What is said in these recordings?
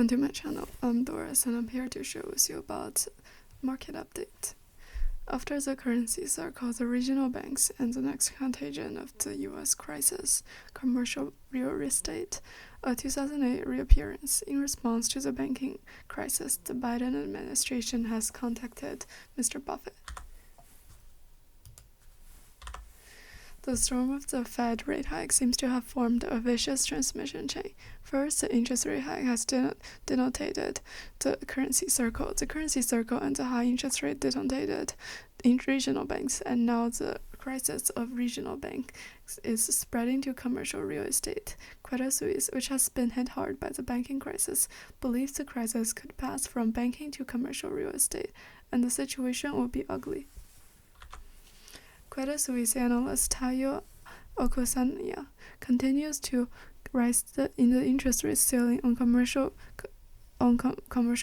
Welcome to my channel. I'm Doris and I'm here to share with you about market update. After the currency cycle, the regional banks and the next contagion of the U.S. crisis, commercial real estate, a 2008 reappearance. In response to the banking crisis, the Biden administration has contacted Mr. Buffett. The storm of the Fed rate hike seems to have formed a vicious transmission chain. First, the interest rate hike has detonated the currency circle. The currency circle and the high interest rate detonated in regional banks, and now the crisis of regional banks is spreading to commercial real estate. Credit Suisse, which has been hit hard by the banking crisis, believes the crisis could pass from banking to commercial real estate, and the situation will be ugly. Credit Suisse analyst Tayo Okusanya continues to rise in the interest rate ceiling on commercial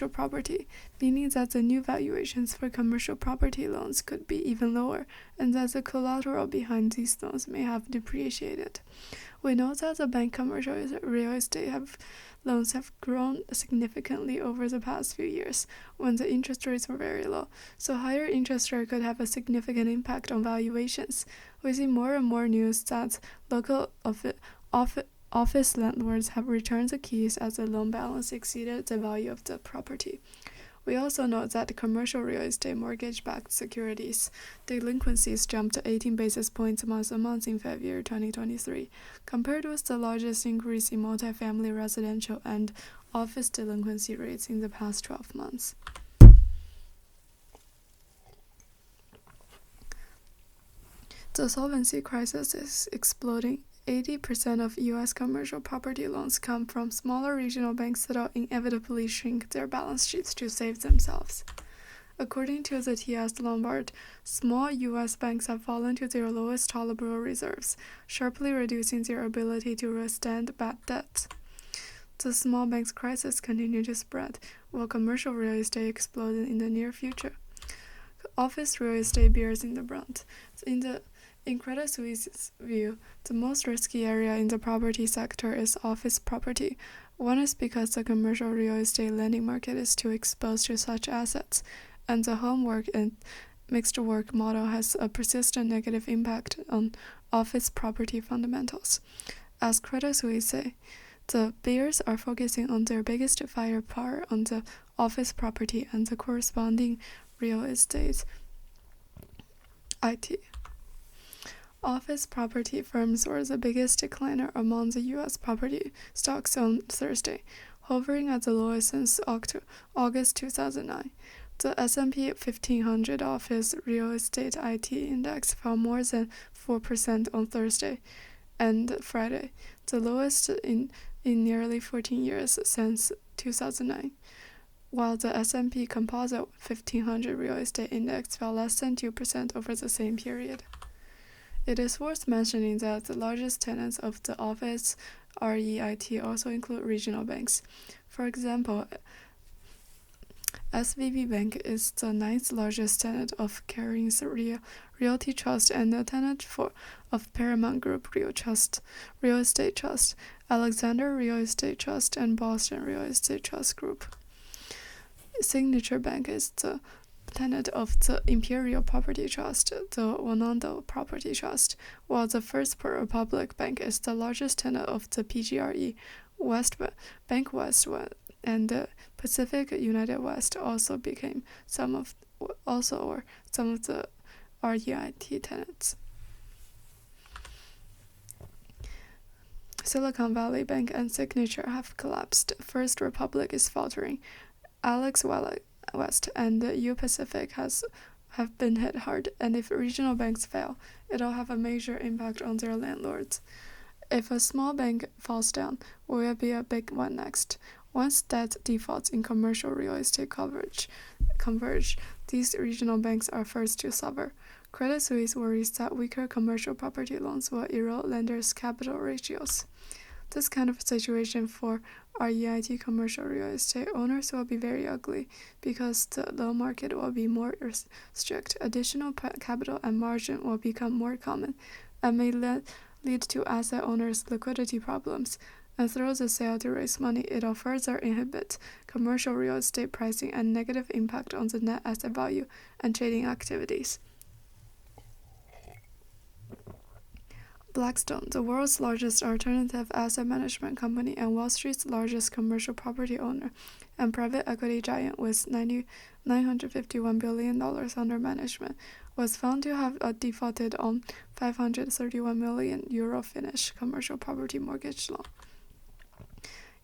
property, meaning that the new valuations for commercial property loans could be even lower, and that the collateral behind these loans may have depreciated. We know that the bank commercial real estate loans have grown significantly over the past few years when the interest rates were very low, so higher interest rate could have a significant impact on valuations. We see more and more news that local office landlords have returned the keys as the loan balance exceeded the value of the property. We also note that commercial real estate mortgage-backed securities delinquencies jumped 18 basis points month-on-month in February 2023, compared with the largest increase in multifamily residential and office delinquency rates in the past 12 months. The solvency crisis is exploding. 80% of U.S. commercial property loans come from smaller regional banks that will inevitably shrink their balance sheets to save themselves. According to the T.S. Lombard, small U.S. banks have fallen to their lowest tolerable reserves, sharply reducing their ability to withstand bad debts. The small banks crisis continues to spread, while commercial real estate explodes in the near future. Office real estate bears in the brunt. In Credit Suisse's view, the most risky area in the property sector is office property. One is because the commercial real estate lending market is too exposed to such assets, and the home work and mixed work model has a persistent negative impact on office property fundamentals. As Credit Suisse say, the bears are focusing on their biggest firepower on the office property and the corresponding real estate IT. Office property firms were the biggest decliner among the U.S. property stocks on Thursday, hovering at the lowest since August 2009. The S&P 1500 Office Real Estate IT Index fell more than 4% on Thursday and Friday, the lowest in nearly 14 years since 2009, while the S&P Composite 1500 Real Estate Index fell less than 2% over the same period. It is worth mentioning that the largest tenants of the office REIT also include regional banks. For example, SVB Bank is the ninth largest tenant of Caring's Realty Trust and the tenant of Paramount Group Real Estate Trust, Alexander Real Estate Trust, and Boston Real Estate Trust Group. Signature Bank is the tenant of the Imperial Property Trust, the Wanando Property Trust, while the First Republic Bank is the largest tenant of the PGRE, Bank West, and the Pacific United West also became some of the REIT tenants. Silicon Valley Bank and Signature have collapsed. First Republic is faltering. Alex West and the U-Pacific have been hit hard, and if regional banks fail, it'll have a major impact on their landlords. If a small bank falls down, will be a big one next. Once debt defaults in commercial real estate converge, these regional banks are first to suffer. Credit Suisse worries that weaker commercial property loans will erode lenders' capital ratios. This kind of situation for REIT commercial real estate owners will be very ugly because the loan market will be more strict. Additional capital and margin will become more common and may lead to asset owners' liquidity problems. and through the sale to raise money, it'll further inhibit commercial real estate pricing and negative impact on the net asset value and trading activities. Blackstone, the world's largest alternative asset management company and Wall Street's largest commercial property owner and private equity giant with $951 billion under management, was found to have defaulted on €531 million Finnish commercial property mortgage loan.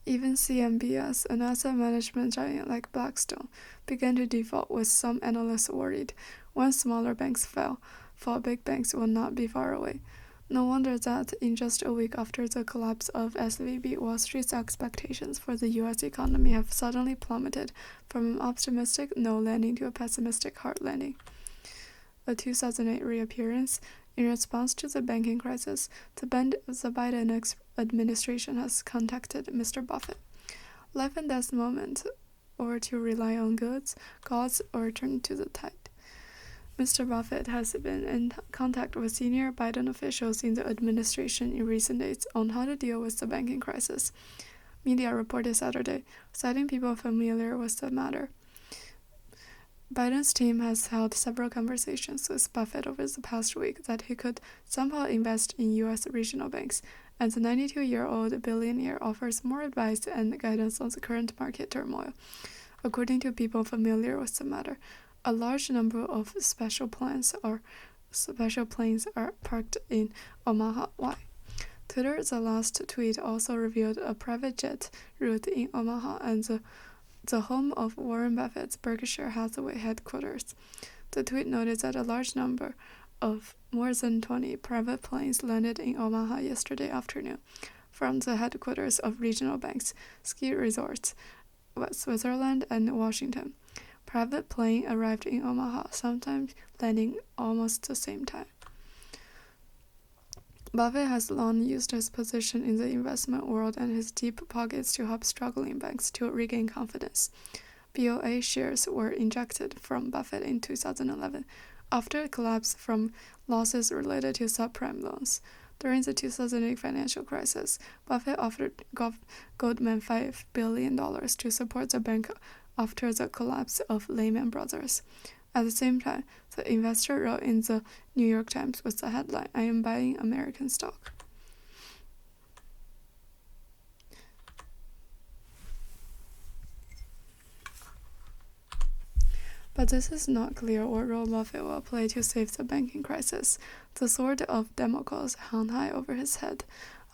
Even CMBS, an asset management giant like Blackstone, began to default, with some analysts worried when smaller banks fall, big banks will not be far away. No wonder that in just a week after the collapse of SVB, Wall Street's expectations for the U.S. economy have suddenly plummeted from an optimistic no landing to a pessimistic hard landing. A 2008 reappearance. In response to the banking crisis, the Biden administration has contacted Mr. Buffett. Life in this moment, or to rely on gods, or turn to the tide. Mr. Buffett has been in contact with senior Biden officials in the administration in recent days on how to deal with the banking crisis, media reported Saturday, citing people familiar with the matter. Biden's team has held several conversations with Buffett over the past week that he could somehow invest in U.S. regional banks, and the 92-year-old billionaire offers more advice and guidance on the current market turmoil. According to people familiar with the matter, a large number of special planes are parked in Omaha. Why? Twitter, the last tweet, also revealed a private jet route in Omaha and the home of Warren Buffett's Berkshire Hathaway headquarters. The tweet noted that a large number of more than 20 private planes landed in Omaha yesterday afternoon from the headquarters of regional banks, ski resorts, Switzerland, and Washington. Private plane arrived in Omaha, sometimes landing almost the same time. Buffett has long used his position in the investment world and his deep pockets to help struggling banks to regain confidence. BOA shares were injected from Buffett in 2011 after a collapse from losses related to subprime loans. During the 2008 financial crisis, Buffett offered Goldman $5 billion to support the bank after the collapse of Lehman Brothers. At the same time, the investor wrote in the New York Times with the headline, "I am buying American stock." But this is not clear what role Buffett will play to save the banking crisis. The sword of Damocles hung high over his head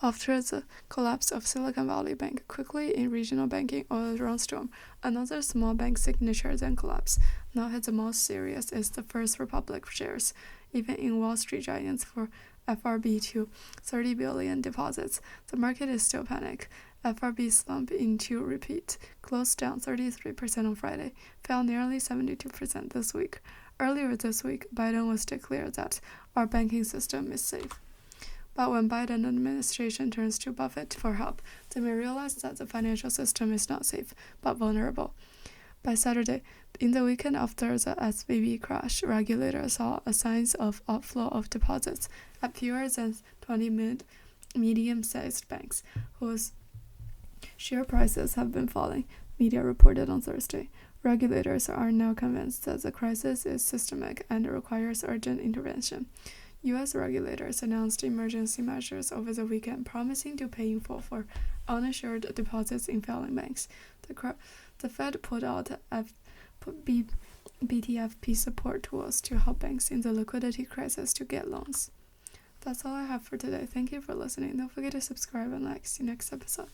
after the collapse of Silicon Valley Bank. Quickly in regional banking oil rainstorm, another small bank signature then collapsed. Now hit the most serious is the First Republic shares. Even in Wall Street giants for FRB to $30 billion deposits, the market is still panicked. FRB slump into repeat, closed down 33% on Friday, fell nearly 72% this week. Earlier this week, Biden was declared that our banking system is safe. But when Biden administration turns to Buffett for help, they may realize that the financial system is not safe, but vulnerable. By Saturday, in the weekend after the SVB crash, regulators saw a signs of outflow of deposits at fewer than 20 medium-sized banks, whose share prices have been falling, media reported on Thursday. Regulators are now convinced that the crisis is systemic and requires urgent intervention. U.S. regulators announced emergency measures over the weekend, promising to pay in full for uninsured deposits in failing banks. The Fed put out BTFP support tools to help banks in the liquidity crisis to get loans. That's all I have for today. Thank you for listening. Don't forget to subscribe and like. See you next episode.